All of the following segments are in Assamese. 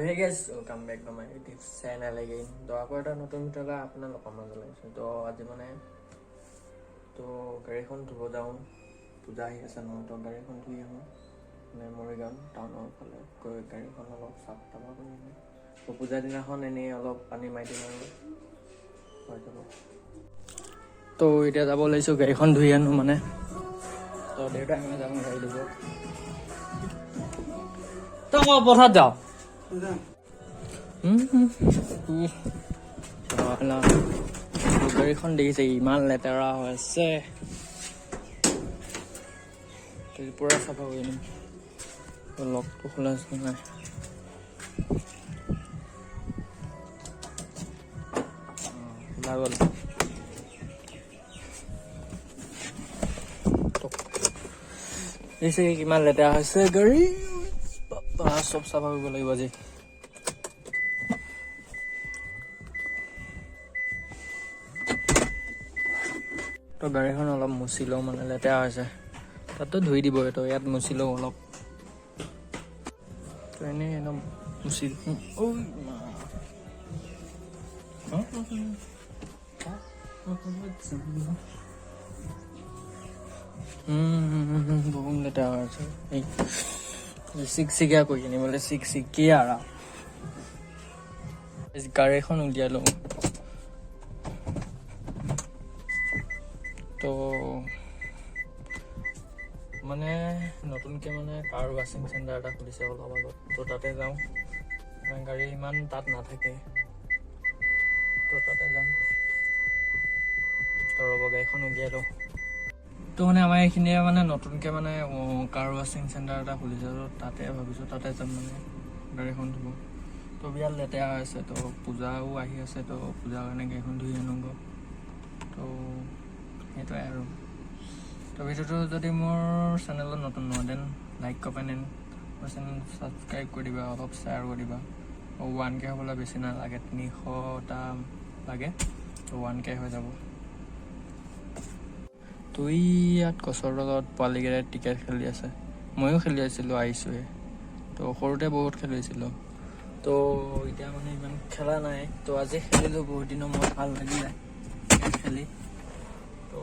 hey guys, welcome back to my YouTube channel again. তো আকৌ এটা নতুন ভিডিঅ'লৈ আপোনালোকৰ মাজলৈ আহিছোঁ। তো আজি মানে তো গাড়ীখন ধুব যাওঁ, পূজা আহি আছে ন, তো গাড়ীখন ধুই আহোঁ মানে মৰিগাঁও টাউনৰ ফালে গৈ গাড়ীখন অলপ চাফ তাফা কৰি আহোঁ। তো পূজাৰ দিনাখন এনেই অলপ পানী মাৰি দিম আৰু হৈ যাব। তো এতিয়া যাব লাগিছোঁ, গাড়ীখন ধুই আনো মানে। তো দেউতাই মানে যাম গাড়ী ধুব। তো পথাৰত যাওঁ। গাড়ীখন দেখিছে ইমান লেতেৰা হৈ আছে, পুৰা চাফা কৰি আনিম। লগটো খোলা আছে নাই? খোলা গ'ল। দেখিছে কিমান লেতেৰা হৈছে গাড়ী, চব চাফা কৰিব লাগিব আজি। তো গাড়ীখন অলপ মুচি লওঁ, মানে লেতেৰা হৈছে। তাতো ধুই দিব, তো ইয়াত মুচি লওঁ অলপ। তো এনেই একদম মুচি বহুত লেতেৰা হৈছে। চিকচিকীয়া কৰি আনিবলৈ চিকচিকীয়া গাড়ীখন উলিয়াই লওঁ। তো মানে নতুনকৈ মানে কাৰ ৱাশ্বিং চেণ্টাৰ এটা খুলিছে অলপ আগত, তো তাতে যাওঁ। মানে গাড়ী ইমান তাত নাথাকে, তো তাতে যাম। তো ৰ'ব গাড়ীখন উলিয়াই লওঁ। তো মানে আমাৰ এইখিনিয়ে মানে নতুনকৈ মানে কাৰ ৱাশ্বিং চেণ্টাৰ এটা খুলিছে, তো তাতে ভাবিছোঁ তাতে যাম মানে গাড়ীখন ধুব। তো বিৰাট লেতেৰা হৈ আছে, তো পূজাও আহি আছে, তো পূজাৰ কাৰণে গাড়ীখন ধুই আনোগৈ। তো সেইটোৱে আৰু। তো ভিডিঅ'টো যদি মোৰ চেনেলত নতুন নহয় দেন লাইক কমেণ্ট এণ্ড মোৰ চেনেল ছাবস্ক্ৰাইব কৰি দিবা, অলপ শ্বেয়াৰ কৰি দিবা। 1K হ'বলৈ বেছি নালাগে, 300টা লাগে, তো 1K হৈ যাব। তো ইয়াত গছৰ তলত পোৱালিকেইটাই ক্ৰিকেট খেলি আছে, ময়ো খেলি আছিলোঁ, আহিছোঁহে। তো সৰুতে বহুত খেলিছিলোঁ, তো এতিয়া মানে ইমান খেলা নাই। তো আজি খেলিলোঁ, বহুত দিনৰ মূৰত ভাল লাগিলে খেলি, তো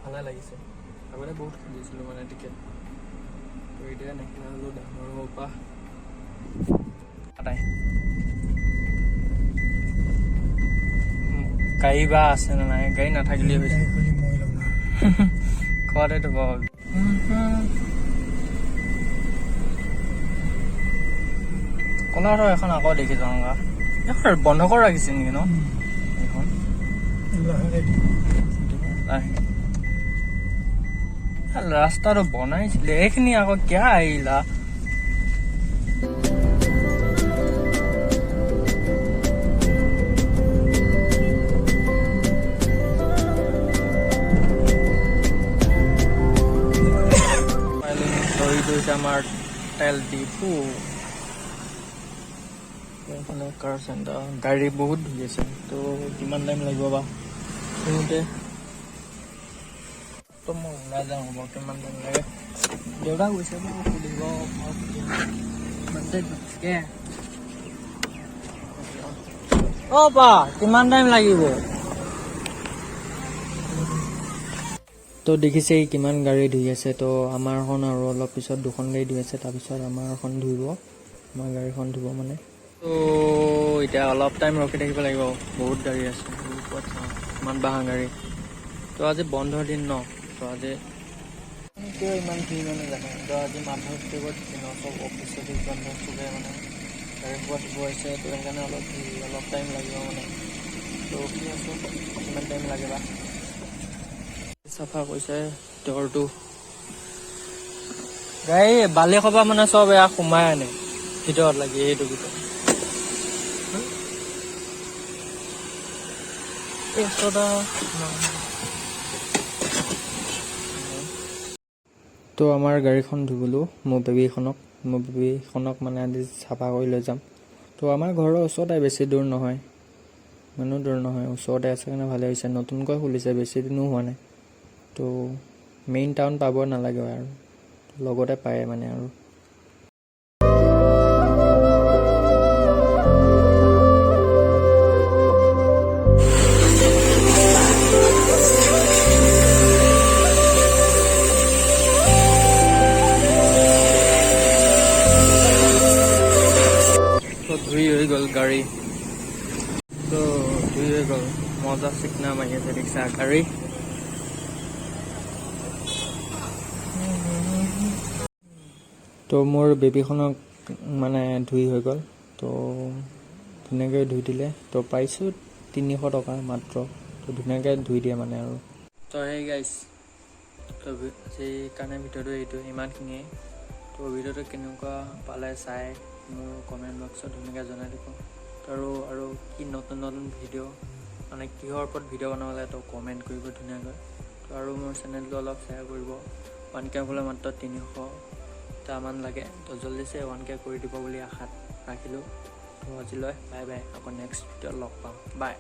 ভালে লাগিছে। আগতে বহুত খেলিছিলোঁ মানে ক্ৰিকেট, তো এতিয়া নেখেলা হ'লোঁ ডাঙৰ হোৱাৰ পৰা। গাড়ী বা আছেনে নাই? গাড়ী নাথাকিলেই হৈছে। ঘৰতে ধুব কলাৰ এখন আকৌ দেখি যাওঁ গা। এখন বন্ধ কৰি ৰাখিছে নেকি ন? এইখন ৰাস্তাটো বনাইছিলে, এইখিনি আকৌ কিয় আহিলা? আমাৰ তেল ডিপু, এইফালে কাৰ চেণ্টাৰ। গাড়ী বহুত ধুই আছে, তো কিমান টাইম লাগিব বা শুনোতে। তো মই ওলাই যাওঁ, হ'ব কিমান টাইম লাগে। দেউতা গৈছে সুধিব, অ' পা কিমান টাইম লাগিব? তো দেখিছে কিমান গাড়ী ধুই আছে। তো আমাৰখন আৰু অলপ পিছত দুখন গাড়ী ধুই আছে, তাৰপিছত আমাৰখন ধুইব, আমাৰ গাড়ীখন ধুব মানে। তো এতিয়া অলপ টাইম ৰখি থাকিব লাগিব, বহুত গাড়ী আছে, ইমান বাহা গাড়ী। তো আজি বন্ধৰ দিন ন, তো আজি কিয় ইমান ভিৰ মানে জানে। তো আজি মাধৱ দেৱৰ দিন, চব অফিচ চফিচ বন্ধ, চবে মানে গাড়ী সোপা ধুব আহিছে, তো সেইকাৰণে অলপ ভিৰ, অলপ টাইম লাগিব মানে। তো কি আছোঁ কিমান টাইম লাগে বা। চাফা কৰিছে দৰটো, গাড়ী বালি খোপা মানে চব এয়া সোমাই আনে ভিতৰত লাগি, সেইটো ভিতৰত। তো আমাৰ গাড়ীখন ধুবলৈ মোৰ বেবীখনক মানে আজি চাফা কৰি লৈ যাম। তো আমাৰ ঘৰৰ ওচৰতে, বেছি দূৰ নহয়, ইমানো দূৰ নহয়, ওচৰতে আছে কাৰণে ভালে হৈছে। নতুনকৈ খুলিছে, বেছি দিনো হোৱা নাই। তো মেইন টাউন পাব নালাগে আৰু লগতে পায় মানে আৰু। ধুই হৈ গ'ল গাড়ী তো ধুই হৈ গ'ল মজা চিকনা মাৰি আছে দেখিছা গাড়ী তো মোৰ বেবীখনক মানে ধুই হৈ গ'ল তো ধুনীয়াকৈ ধুই দিলে তো পাইছোঁ 300 টকা মাত্ৰ তো ধুনীয়াকৈ ধুই দিয়ে মানে আৰু তো সেই গাইছ তো সেইকাৰণে ভিডিঅ'টো এইটো ইমানখিনিয়ে তো ভিডিঅ'টো কেনেকুৱা পালে চাই মোৰ কমেণ্ট বক্সত ধুনীয়াকৈ জনাই দিব আৰু কি নতুন নতুন ভিডিঅ' মানে কিহৰ ওপৰত ভিডিঅ' বনাব লাগে তো কমেণ্ট কৰিব ধুনীয়াকৈ তো আৰু মোৰ চেনেলটো অলপ শ্বেয়াৰ কৰিব 1K হ'বলৈ মাত্ৰ 300টামান লাগে তো জল্দিছে 1K কৰি দিব বুলি আশাত ৰাখিলোঁ তো আজিলৈ বাই বাই আকৌ নেক্সট ভিডিঅ'ত লগ পাম বাই